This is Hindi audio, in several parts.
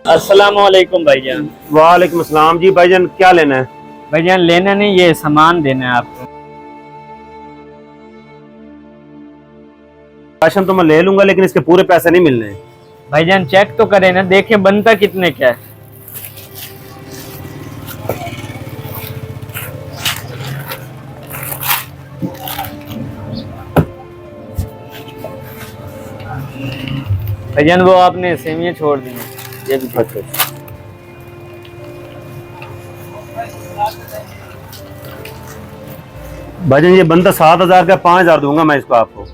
अस्सलाम वालेकुम भाईजान। वालेकुम अस्सलाम जी भाईजान, क्या लेना है? भाईजान लेना नहीं, ये सामान देना है आपको। राशन तो मैं ले लूंगा लेकिन इसके पूरे पैसे नहीं मिलने हैं। भाईजान चेक तो करें ना, देखें बनता कितने क्या है। भाईजान वो आपने सेवियां छोड़ दी हैं, ये भी अच्छा, भाईजान ये बंदा 7,000 का 5,000 दूंगा मैं इसको आपको।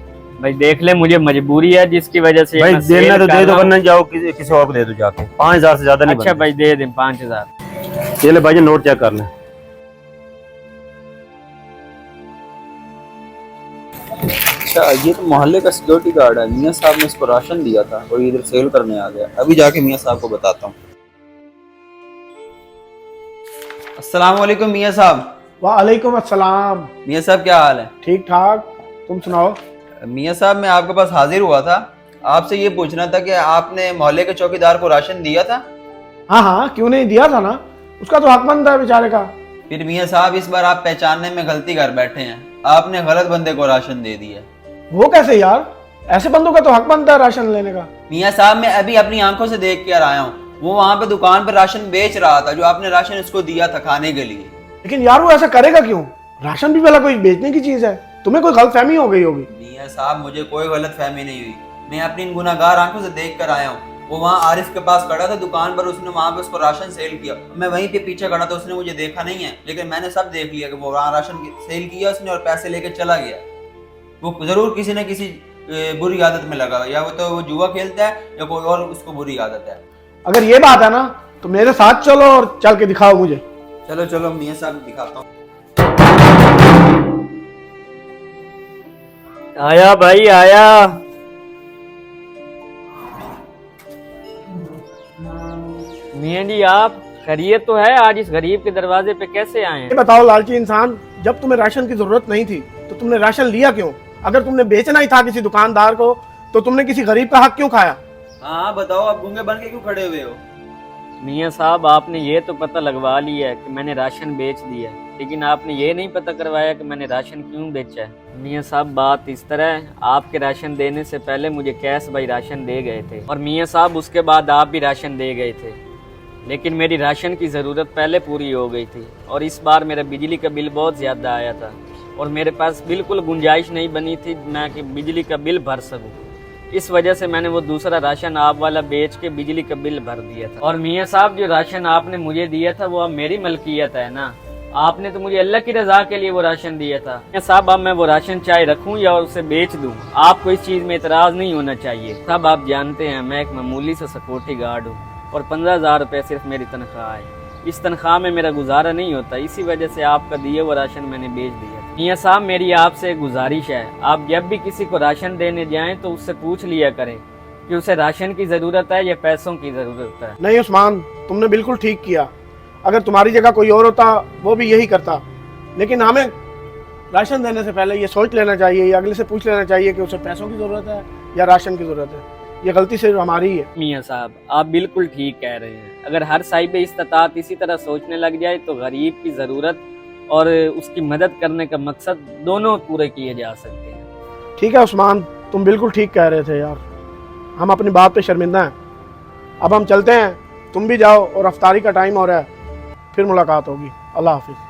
भाई देख ले, मुझे मजबूरी है जिसकी वजह से भाई मैं देना सेल तो कर दे दो, रहा हूं। वरना जाओ किसी और को दे दो जाके। 5,000 से ज्यादा नहीं अच्छा बनते। भाई दे दें 5,000। ये ले भाईजान, नोट चेक कर लें। अच्छा, ये तो मोहल्ले का सिक्योरिटी गार्ड है। मियाँ साहब ने इसको राशन दिया था और इधर सेल करने आ गया। अभी जाके मियाँ साहब को बताता हूँ। अस्सलाम वालेकुम मियाँ साहब। वालेकुम अस्सलाम। मियाँ साहब क्या हाल है? ठीक ठाक, तुम सुनाओ। मियाँ साहब मैं आपके पास हाजिर हुआ था, आपसे ये पूछना था कि आपने मोहल्ले के चौकीदार को राशन दिया था? हाँ हाँ, क्यों नहीं दिया था ना, उसका तो हक बनता है बेचारे का। फिर मियाँ साहब इस बार आप पहचानने में गलती कर बैठे हैं, आपने गलत बंदे को राशन दे दिया। वो कैसे यार, ऐसे बंदों का तो हक बनता है राशन लेने का। मियाँ साहब मैं अभी अपनी आंखों से देख कर आया हूँ, वो वहाँ पे दुकान पर राशन बेच रहा था जो आपने राशन इसको दिया था खाने के लिए। लेकिन यार वो ऐसा करेगा क्यों? राशन भी भला कोई बेचने की चीज है? तुम्हें कोई गलतफहमी हो गई होगी। मियाँ साहब मुझे कोई गलत फहमी नहीं हुई, मैं अपनी इन गुनाहगार आंखों से देख कर आया हूँ। वो वहाँ आरिफ के पास खड़ा था दुकान पर, उसने वहाँ पे उसको राशन सेल किया। मैं वहीं पे पीछे खड़ा था, उसने मुझे देखा नहीं है, लेकिन मैंने सब देख लिया कि वो वहाँ राशन सेल किया उसने और पैसे लेके चला गया। वो जरूर किसी न किसी बुरी आदत में लगा, या वो जुआ खेलता है या कोई और उसको बुरी आदत है। अगर ये बात है ना तो मेरे साथ चलो और चल के दिखाओ मुझे। चलो चलो मियाँ साहब दिखाता हूँ। आया भाई आया। मियां जी आप खैरियत तो है? आज इस गरीब के दरवाजे पे कैसे आए ये हैं? बताओ लालची इंसान, जब तुम्हें राशन की जरूरत नहीं थी तो तुमने राशन लिया क्यों? अगर तुमने बेचना ही था किसी दुकानदार को तो तुमने किसी गरीब का हक क्यों खाया? हाँ बताओ, आप गूंगे बन के क्यों खड़े हुए हो? मियां साहब आपने ये तो पता लगवा लिया है कि मैंने राशन बेच दिया, लेकिन आपने ये नहीं पता करवाया कि मैंने राशन क्यों बेचा है। मियां साहब बात इस तरह है, आपके राशन देने से पहले मुझे कैश भाई राशन दे गए थे और मियां साहब उसके बाद आप भी राशन दे गए थे, लेकिन मेरी राशन की ज़रूरत पहले पूरी हो गई थी और इस बार मेरा बिजली का बिल बहुत ज़्यादा आया था और मेरे पास बिल्कुल गुंजाइश नहीं बनी थी मैं कि बिजली का बिल भर सकूं। इस वजह से मैंने वो दूसरा राशन आप वाला बेच के बिजली का बिल भर दिया था। और मियाँ साहब जो राशन आपने मुझे दिया था वो अब मेरी मलकियत है ना, आपने तो मुझे अल्लाह की रजा के लिए वो राशन दिया था। मियाँ साहब अब मैं वो राशन चाहे रखूं या उसे बेच दूं, आपको इस चीज़ में इतराज़ नहीं होना चाहिए। साहब आप जानते हैं मैं एक मामूली सा सिक्योरिटी गार्ड हूँ और 15,000 रुपये सिर्फ मेरी तनख्वाह है। इस तनख्वाह में मेरा गुजारा नहीं होता, इसी वजह से आपका दिए वो राशन मैंने बेच दिया। मियाँ साहब मेरी आपसे एक गुजारिश है, आप जब भी किसी को राशन देने जाएं तो उससे पूछ लिया करें कि उसे राशन की ज़रूरत है या पैसों की ज़रूरत है। नहीं उस्मान, तुमने बिल्कुल ठीक किया। अगर तुम्हारी जगह कोई और होता वो भी यही करता, लेकिन हमें राशन देने से पहले ये सोच लेना चाहिए या अगले से पूछ लेना चाहिए कि उसे पैसों की ज़रूरत है या राशन की ज़रूरत है। ये गलती सिर्फ हमारी है। मियाँ साहब आप बिल्कुल ठीक कह रहे हैं, अगर हर साहिब इस्तात इसी तरह सोचने लग जाए तो गरीब की ज़रूरत और उसकी मदद करने का मकसद दोनों पूरे किए जा सकते हैं। ठीक है उस्मान, तुम बिल्कुल ठीक कह रहे थे यार, हम अपनी बात पे शर्मिंदा हैं। अब हम चलते हैं, तुम भी जाओ और अफ्तारी का टाइम हो रहा है, फिर मुलाकात होगी। अल्लाह हाफिज़।